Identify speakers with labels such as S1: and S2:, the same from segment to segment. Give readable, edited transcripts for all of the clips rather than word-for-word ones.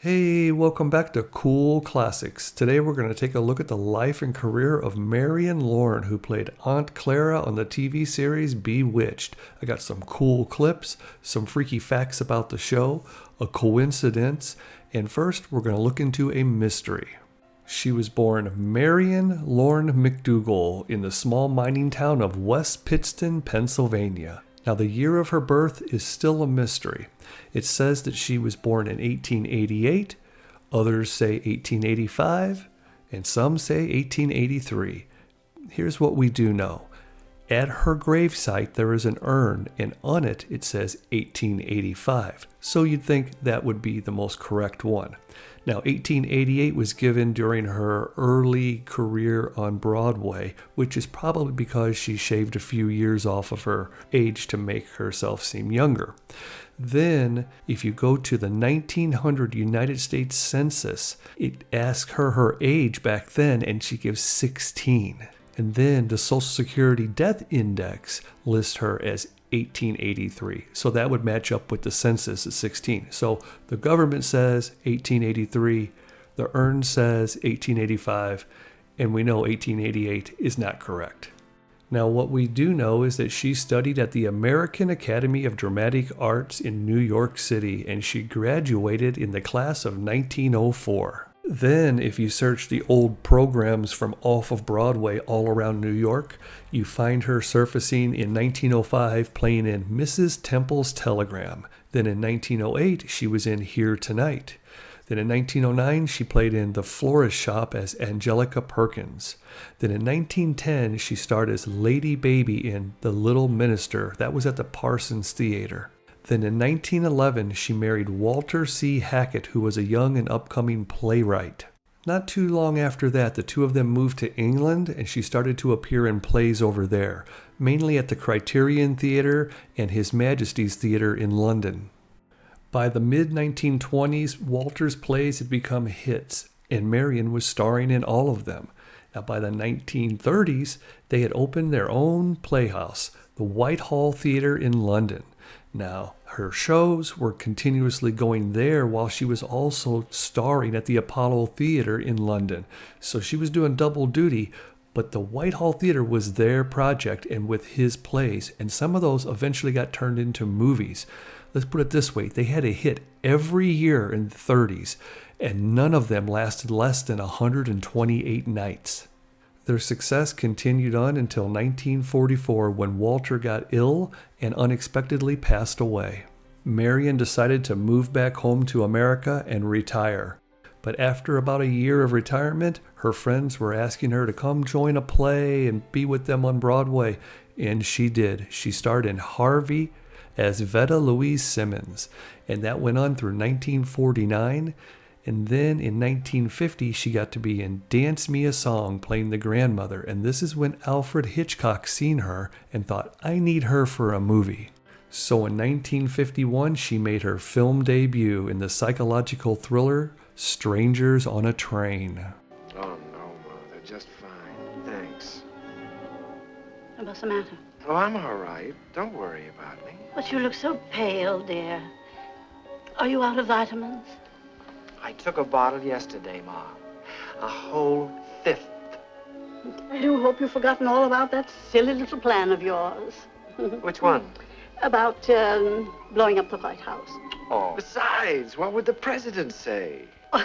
S1: Hey, welcome back to Cool Classics. Today we're going to take a look at the life and career of Marion Lorne, who played Aunt Clara on the TV series Bewitched. I got some cool clips, some freaky facts about the show, a coincidence, and first we're going to look into a mystery. She was born Marion Lorne McDougal in the small mining town of West Pittston, Pennsylvania. Now, the year of her birth is still a mystery. It says that she was born in 1888, others say 1885, and some say 1883. Here's what we do know. At her gravesite, there is an urn, and on it, it says 1885. So you'd think that would be the most correct one. Now, 1888 was given during her early career on Broadway, which is probably because she shaved a few years off of her age to make herself seem younger. Then, if you go to the 1900 United States Census, it asks her age back then, and she gives 16. And then the Social Security Death Index lists her as 1883. So that would match up with the census at 16. So the government says 1883, the urn says 1885, and we know 1888 is not correct. Now, what we do know is that she studied at the American Academy of Dramatic Arts in New York City, and she graduated in the class of 1904. Then, if you search the old programs from off of Broadway all around New York, you find her surfacing in 1905 playing in Mrs. Temple's Telegram. Then in 1908, she was in Here Tonight. Then in 1909, she played in The Florist Shop as Angelica Perkins. Then in 1910, she starred as Lady Baby in The Little Minister. That was at the Parsons Theater. Then in 1911, she married Walter C. Hackett, who was a young and upcoming playwright. Not too long after that, the two of them moved to England, and she started to appear in plays over there, mainly at the Criterion Theatre and His Majesty's Theatre in London. By the mid-1920s, Walter's plays had become hits, and Marion was starring in all of them. Now, by the 1930s, they had opened their own playhouse, the Whitehall Theatre in London. Now, her shows were continuously going there while she was also starring at the Apollo Theatre in London. So she was doing double duty, but the Whitehall Theatre was their project and with his plays, and some of those eventually got turned into movies. Let's put it this way, they had a hit every year in the 30s, and none of them lasted less than 128 nights. Their success continued on until 1944 when Walter got ill and unexpectedly passed away. Marion decided to move back home to America and retire. But after about a year of retirement, her friends were asking her to come join a play and be with them on Broadway, and she did. She starred in Harvey as Veta Louise Simmons, and that went on through 1949. And then in 1950, she got to be in Dance Me a Song playing the grandmother. And this is when Alfred Hitchcock seen her and thought, I need her for a movie. So in 1951, she made her film debut in the psychological thriller Strangers on a Train.
S2: Oh, no, Ma, they're just fine. Thanks.
S3: What's the matter?
S2: Oh, I'm all right. Don't worry about me.
S3: But you look so pale, dear. Are you out of vitamins?
S2: I took a bottle yesterday, Ma. A whole fifth.
S3: I do hope you've forgotten all about that silly little plan of yours.
S2: Which one?
S3: About blowing up the White House.
S2: Oh. Besides, what would the president say?
S3: You're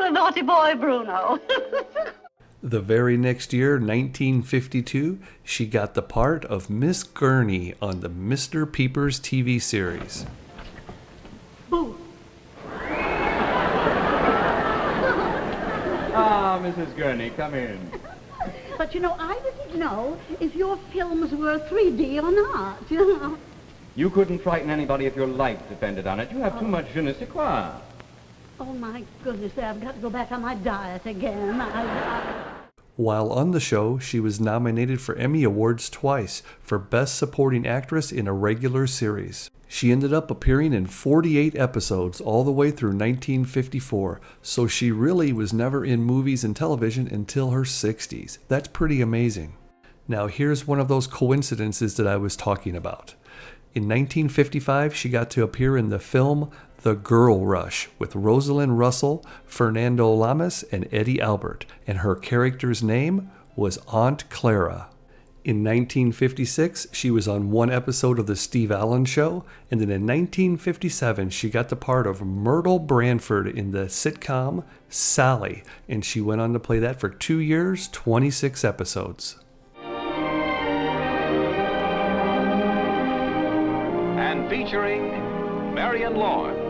S3: a naughty boy, Bruno.
S1: The very next year, 1952, she got the part of Miss Gurney on the Mr. Peepers TV series.
S3: Boo.
S4: Ah, Mrs. Gurney, come in.
S3: But, you know, I didn't know if your films were 3D or not, you know.
S4: You couldn't frighten anybody if your life depended on it. You have too much je ne sais quoi.
S3: Oh, my goodness, I've got to go back on my diet again.
S1: While on the show, she was nominated for Emmy Awards twice for Best Supporting Actress in a Regular Series. She ended up appearing in 48 episodes all the way through 1954, so she really was never in movies and television until her 60s. That's pretty amazing. Now here's one of those coincidences that I was talking about. In 1955, she got to appear in the film The Girl Rush with Rosalind Russell, Fernando Lamas, and Eddie Albert, and her character's name was Aunt Clara. In 1956, she was on one episode of The Steve Allen Show, and then in 1957, she got the part of Myrtle Branford in the sitcom Sally, and she went on to play that for 2 years, 26 episodes.
S5: And featuring Marion Lorne.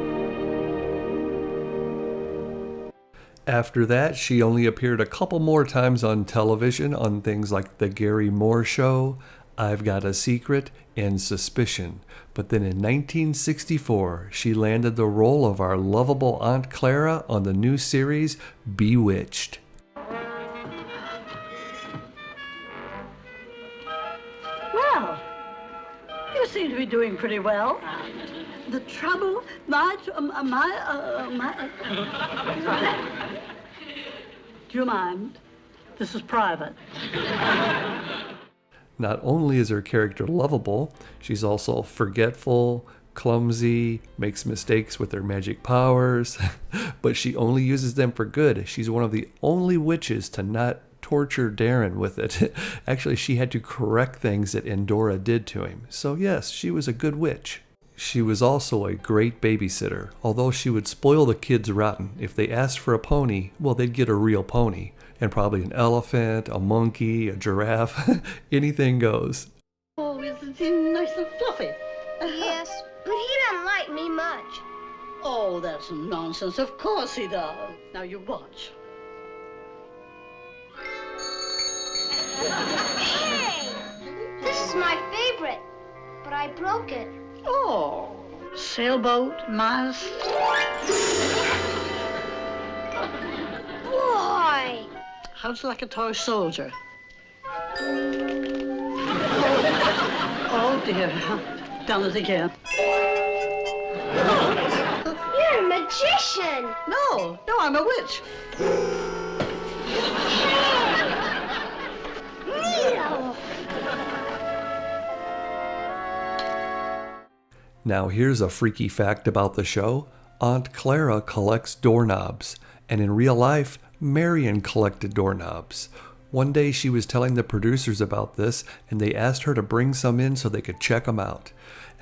S1: After that, she only appeared a couple more times on television on things like The Gary Moore Show, I've Got a Secret, and Suspicion. But then in 1964, she landed the role of our lovable Aunt Clara on the new series Bewitched.
S3: Well, you seem to be doing pretty well. The trouble, Do you mind? This is private.
S1: Not only is her character lovable, she's also forgetful, clumsy, makes mistakes with her magic powers, but she only uses them for good. She's one of the only witches to not torture Darren with it. Actually, she had to correct things that Endora did to him. So yes, she was a good witch. She was also a great babysitter, although she would spoil the kids rotten. If they asked for a pony, well, they'd get a real pony, and probably an elephant, a monkey, a giraffe, anything goes.
S3: Oh, isn't he nice and fluffy?
S6: Yes, but he doesn't like me much.
S3: Oh, that's nonsense. Of course he does. Now you watch.
S6: Hey! This is my favorite, but I broke it.
S3: Oh, sailboat, mice.
S6: Boy!
S3: How's like a toy soldier? Oh dear, done it again.
S6: You're a magician!
S3: No, I'm a witch.
S6: Neato!
S1: Now here's a freaky fact about the show. Aunt Clara collects doorknobs, and in real life, Marion collected doorknobs. One day she was telling the producers about this, and they asked her to bring some in so they could check them out.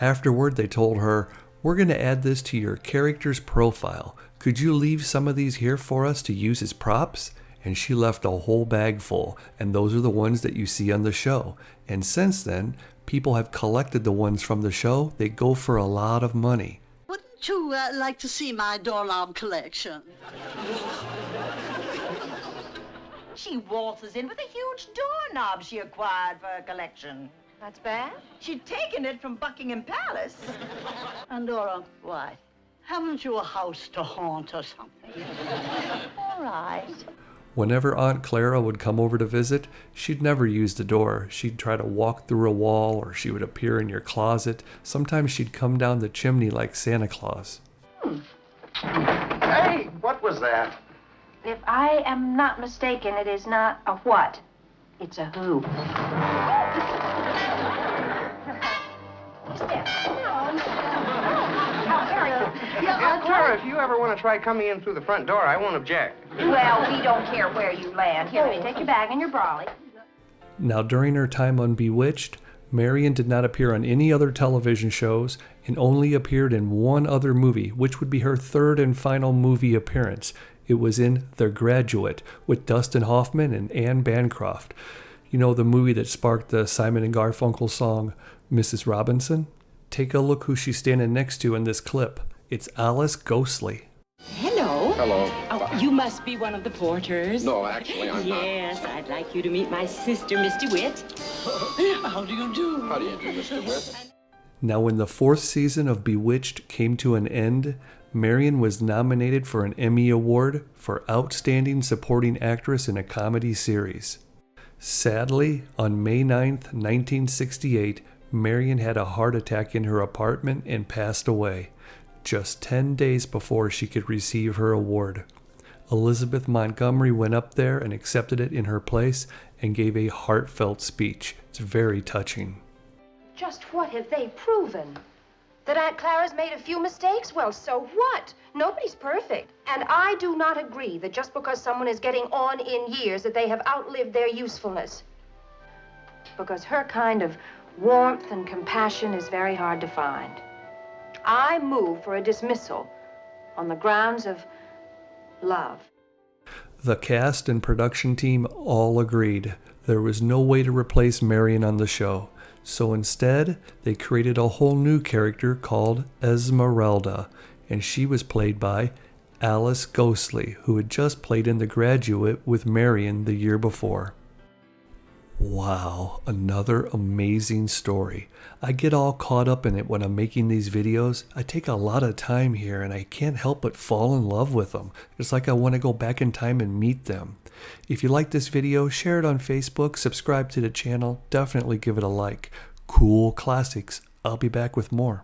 S1: Afterward, they told her, "We're going to add this to your character's profile. Could you leave some of these here for us to use as props?" And she left a whole bag full, and those are the ones that you see on the show. And since then, people have collected the ones from the show. They go for a lot of money.
S3: Wouldn't you like to see my doorknob collection?
S7: She waltzes in with a huge doorknob she acquired for her collection.
S6: That's bad?
S7: She'd taken it from Buckingham Palace.
S3: Endora,
S7: What?
S3: haven't you a house to haunt or something?
S7: All right.
S1: Whenever Aunt Clara would come over to visit, she'd never use the door. She'd try to walk through a wall, or she would appear in your closet. Sometimes she'd come down the chimney like Santa Claus.
S2: Hey, what was that?
S8: If I am not mistaken, it is not a what. It's a who.
S2: Aunt Clara, if you ever want to try coming in through the front door, I won't object.
S8: Well, we don't care where you land. Here, let me take your bag and your brolly.
S1: Now, during her time on Bewitched, Marion did not appear on any other television shows and only appeared in one other movie, which would be her third and final movie appearance. It was in The Graduate with Dustin Hoffman and Anne Bancroft. You know, the movie that sparked the Simon and Garfunkel song, Mrs. Robinson? Take a look who she's standing next to in this clip. It's Alice Ghostly.
S9: Hello.
S5: Hello.
S9: Oh, you must be one of the porters.
S5: No, actually, I'm not.
S9: Yes, I'd like you to meet my sister, Misty Witt. How do you do?
S5: How do you do, Mr. Witt?
S1: Now, when the fourth season of Bewitched came to an end, Marion was nominated for an Emmy Award for Outstanding Supporting Actress in a Comedy Series. Sadly, on May 9th, 1968, Marion had a heart attack in her apartment and passed away, just 10 days before she could receive her award. Elizabeth Montgomery went up there and accepted it in her place and gave a heartfelt speech. It's very touching.
S8: Just what have they proven? That Aunt Clara's made a few mistakes? Well, so what? Nobody's perfect. And I do not agree that just because someone is getting on in years that they have outlived their usefulness. Because her kind of warmth and compassion is very hard to find. I move for a dismissal on the grounds of love.
S1: The cast and production team all agreed there was no way to replace Marion on the show. So instead, they created a whole new character called Esmeralda, and she was played by Alice Ghostley, who had just played in The Graduate with Marion the year before. Wow, another amazing story. I get all caught up in it when I'm making these videos. I take a lot of time here and I can't help but fall in love with them. It's like I want to go back in time and meet them. If you like this video, share it on Facebook, subscribe to the channel, definitely give it a like. Cool classics. I'll be back with more.